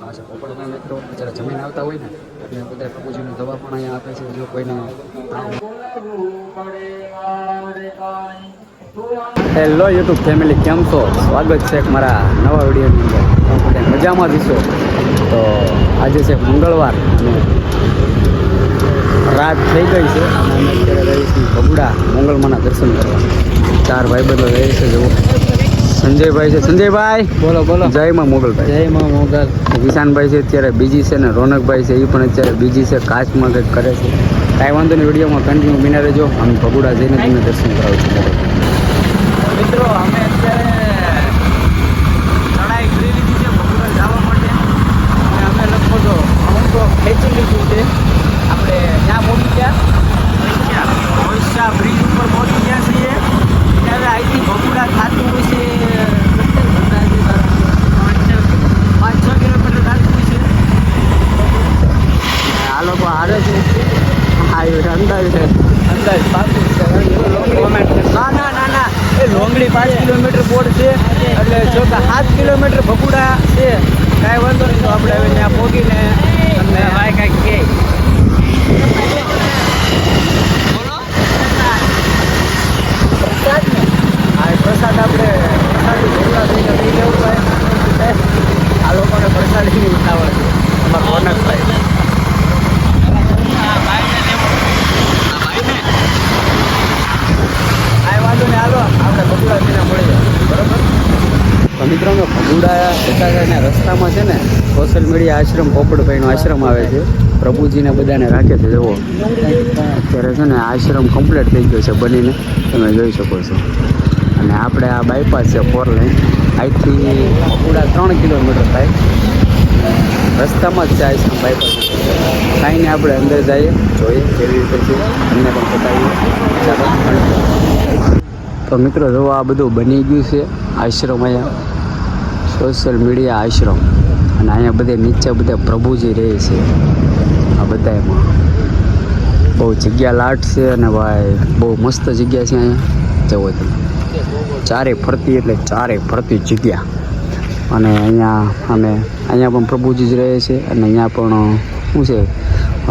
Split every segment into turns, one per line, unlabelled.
અચ્છા પોપટના મિત્રો જ્યારે જમીન આવતા હોય ને એટલે બધા પ્રભુજીની દવા પણ અહીંયા આપે છે જો કોઈને હેલો યુટ્યુબ ફેમિલી કેમ છો? સ્વાગત છે મારા નવા વિડીયોની અંદર. બધા મજામાં દીશો. તો આજે છે મંગળવાર અને રાત થઈ ગઈ છે અને અમે અત્યારે રહી છીએ ભગુડા મોગલમાના દર્શન કરવા. ચાર ભાઈબંધો રહે છે જુઓ. સંજયભાઈ છે. સંજયભાઈ બોલો બોલો. જય માં મોગલભાઈ. જય માં મોગલ. કિશાનભાઈ છે અત્યારે બીજી છે ને રોનકભાઈ છે એ પણ અત્યારે બીજી છે. કાચમાં કંઈક કરે છે. કાંઈ વાંધો નહીં, વિડીયોમાં કન્ટિન્યુ બિના રહેજો. અમે ભગુડા જઈને તમને દર્શન કરાવું છું. મિત્રો અમે અત્યારે ચડાઈ કરી લીધી છે ભગુડા જવા માટે અને અમે લગભગ અમુક તો ખેંચી લીધું છે. આપણે ત્યાં પહોંચી ગયા ભવિષ્ય બ્રિજ ઉપર પહોંચી ગયા છીએ. ત્યારે અહીંથી ભગુડા થતું હોય છે 5-6 કિલોમીટર થતું હોય છે. આ લોકો હારે છે. અંદાજ ના એ લોંગડી 5 કિલોમીટર બોર્ડ છે એટલે જો કે 7 કિલોમીટર ભગુડા છે. કાંઈ વાંધો નહીં, તો આપણે હવે ત્યાં પહોંચીને તમને ભાઈ કાંઈક કહે પ્રસાદ આપણે ભગુડા થઈને લઈ લેવું ભાઈ. આ લોકોને પ્રસાદની ઉતાવળ છે. અમારા રોનકભાઈ હાલો આપણે ભગુડા થઈને મળી જાય બરાબર. તો મિત્રો અમે ભગુડા જતા હતા રસ્તામાં છે ને સોશિયલ મીડિયા આશ્રમ પોપટભાઈનો આશ્રમ આવે છે. પ્રભુજીને બધાને રાખે છે જુઓ. અત્યારે છે ને આશ્રમ કમ્પ્લીટ થઈ ગયો છે બનીને, તમે જોઈ શકો છો. અને આપણે આ બાયપાસ છે 4 લાઈન. અહીંથી ભગુડા 3 કિલોમીટર થાય. રસ્તામાં જ છે આશ્રમ બાયપાસ. કાંઈને આપણે અંદર જઈએ, જોઈએ કેવી રીતે છે, અમને પણ બતાવીએ. ચાલો. તો મિત્રો જો આ બધું બની ગયું છે આશ્રમ, અહીંયા સોશિયલ મીડિયા આશ્રમ. અને અહીંયા બધે નીચે બધા પ્રભુજી રહે છે. આ બધા એમાં બહુ જગ્યા લાટ છે અને ભાઈ બહુ મસ્ત જગ્યા છે. અહીંયા જવો તમે ચારે ફરતી એટલે ચારે ફરતી જગ્યા. અને અહીંયા પણ પ્રભુજી જ રહે છે. અને અહીંયા પણ શું છે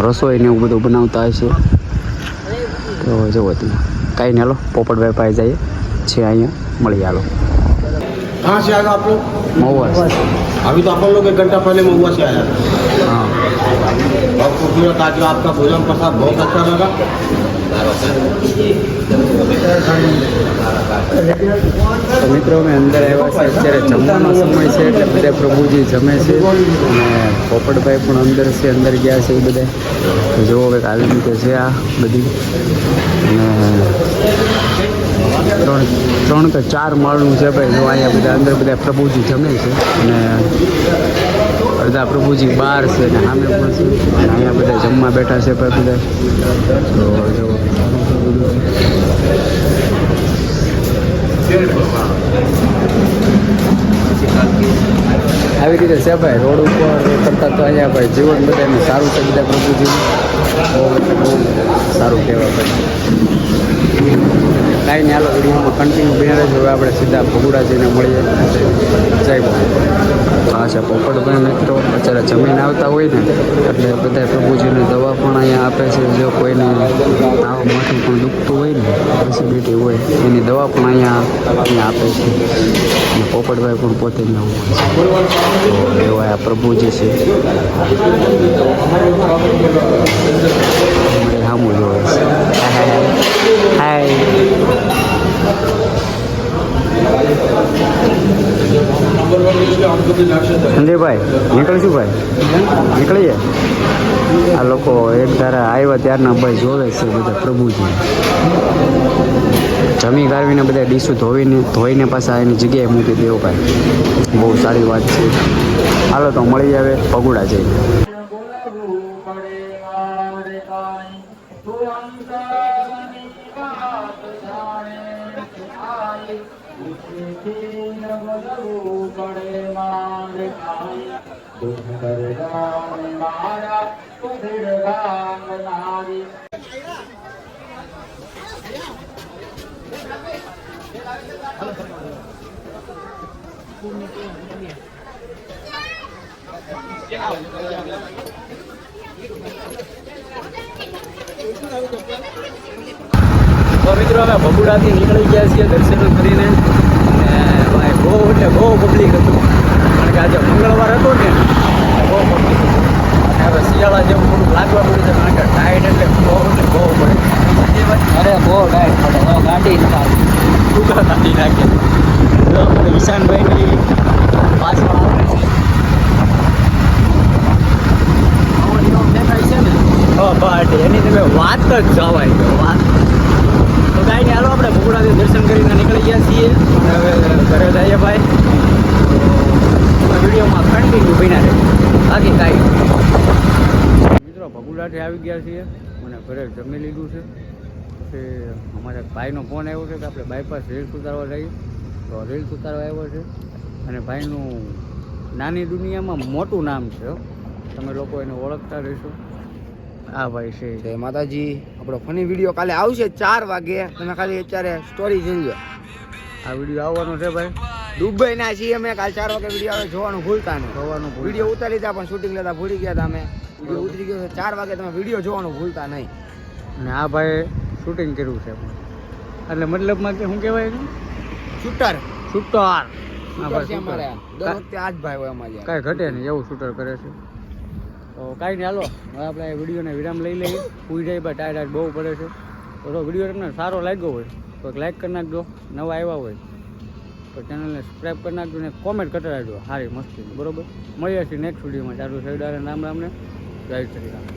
રસોઈને એવું બધું બનાવતા હશે. તો જવો તમે કાંઈ નહીં, હાલો પોપટભાઈ પાસે જઈએ છે. અહીંયા મળી હાલો.
कहाँ से आएगा आप लोग?
महुआ से।
अभी तो अपन लोग 1 घंटा पहले महुआ से आया।
हाँ।
और खूबसूरत आज आपका भोजन प्रसाद बहुत अच्छा लगा।
તો મિત્રો અમે અંદર આવ્યા છે. અત્યારે જમવાનો સમય છે એટલે બધા પ્રભુજી જમે છે. અને પોપટભાઈ પણ અંદર છે, અંદર ગયા છે એ બધા. તો જોવો કંઈક આવી રીતે છે આ બધી. અને 3 કે 4 માળનું છે ભાઈ. જો અહીંયા બધા અંદર બધા પ્રભુજી જમે છે અને અડધા પ્રભુજી બહાર છે ને સામે પણ છે. અને અહીંયા બધા જમવા બેઠા છે ભાઈ બધા. તો જો આવી રીતે છે ભાઈ. રોડ ઉપર કરતાં તો અહીંયા ભાઈ જીવન બધાને સારું છે. બધા પ્રભુજી બહુ સારું કહેવાય ભાઈ. કાંઈ નહીં, હાલો વિડીયોમાં કન્ટિન્યુ બની રહેજો. હવે આપણે સીધા ભગુડા જઈને મળીએ. જય ભગવાન. હા છે પોપટભાઈ મિત્રો અત્યારે જમીન આવતા હોય ને એટલે બધા પ્રભુજીની દવા પણ અહીંયા આપે છે. જો કોઈને તાવ માથું પણ દુખતું હોય ને, એસિડિટી હોય, એની દવા પણ અહીંયા આપે છે. અને પોપટભાઈ પણ પોતે ન હોય તો એવા આ પ્રભુજી છે. સામું જોવે છે. હાય સંજયભાઈ નીકળશું ભાઈ, નીકળીએ. આ લોકો એક ધારા આવ્યા ત્યારના ભાઈ જોવે છે બધા પ્રભુજી. જમી ગાળવીને બધા ડીશું ધોઈને પાછા એની જગ્યાએ મૂકી દેવો ભાઈ. બહુ સારી વાત છે. હાલો તો મળી આવે ભગુડા જઈને. તો મિત્રો અમે બગુડાથી નીકળી ગયા છીએ દર્શન કરીને અને ભાઈ બહુ એટલે બહુ પબ્લિક હતું કારણ કે આજે મંગળવાર હતો ને બહુ પબ્લિક હતું અને હવે શિયાળા જેવું થોડુંક લાગવા મળ્યું છે કારણ કે ટાઈટ એટલે બહુ એટલે બહુ પડે અરે બહુ ટાઈટ પડે હવે ગાડી ટૂંકા કાઢી નાખે તો ઈશાનભાઈની પાછળ આવે છે બટ એની તમે વાત જ જવાય છે વાત તો કાંઈ નહીં હાલો આપણે ભગુડાથી દર્શન કરીને નીકળી ગયા છીએ અને હવે ઘરે જઈએ ભાઈ તો વિડીયોમાં કન્ટિન્યુ બન્યા રહે બાકી કાંઈ મિત્રો ભગુડાથી આવી ગયા છીએ મને ઘરે જમી લીધું છે પછી અમારા ભાઈનો ફોન આવ્યો છે કે આપણે બાયપાસ રીલ્સ ઉતારવા જઈએ તો રીલ્સ ઉતારવા આવ્યો છે અને ભાઈનું નાની દુનિયામાં મોટું નામ છે તમે લોકો એને ઓળખતા રહેશો હા ભાઈ છે
જય માતાજી આપણો ફની વિડીયો કાલે આવશે 4 વાગે તમે ખાલી અત્યારે સ્ટોરી જોઈ લો
આ વિડીયો આવવાનો છે ભાઈ
દુબઈ ના છીએ અમે કાલે 4 વાગે વિડીયો આવે જોવાનું ભૂલતા નહીં વિડીયો ઉતારી હતા પણ શૂટિંગ લેતા ભૂલી ગયા હતા અમે વિડીયો ઉતરી ગયો છે 4 વાગે તમે વિડીયો જોવાનું ભૂલતા નહીં
અને આ ભાઈ શૂટિંગ કર્યું છે એટલે મતલબમાં કે શું કહેવાય
શૂટર
શૂટર હા
છે અમારે
ભાઈ
દર વખતે આ જ ભાઈ હોય અમારે
કાંઈ ઘટે નહીં એવું શૂટર કરે છે તો કાંઈ નહીં હાલો હવે આપણે આ વિડીયોને વિરામ લઈ લઈએ પૂરી જાય ભાઈ ટાયર બહુ પડે છે તો વિડીયો તમને સારો લાગ્યો હોય તો એક લાઈક કરી નાખજો નવા આવ્યા હોય તો ચેનલને સબસ્ક્રાઈબ કરી નાખજો ને કોમેન્ટ કરતા રાખજો સારી મસ્તી બરોબર મળીએ છીએ નેક્સ્ટ વિડીયોમાં ચાલુ સૈડારે રામ રામને જય શ્રી રામ.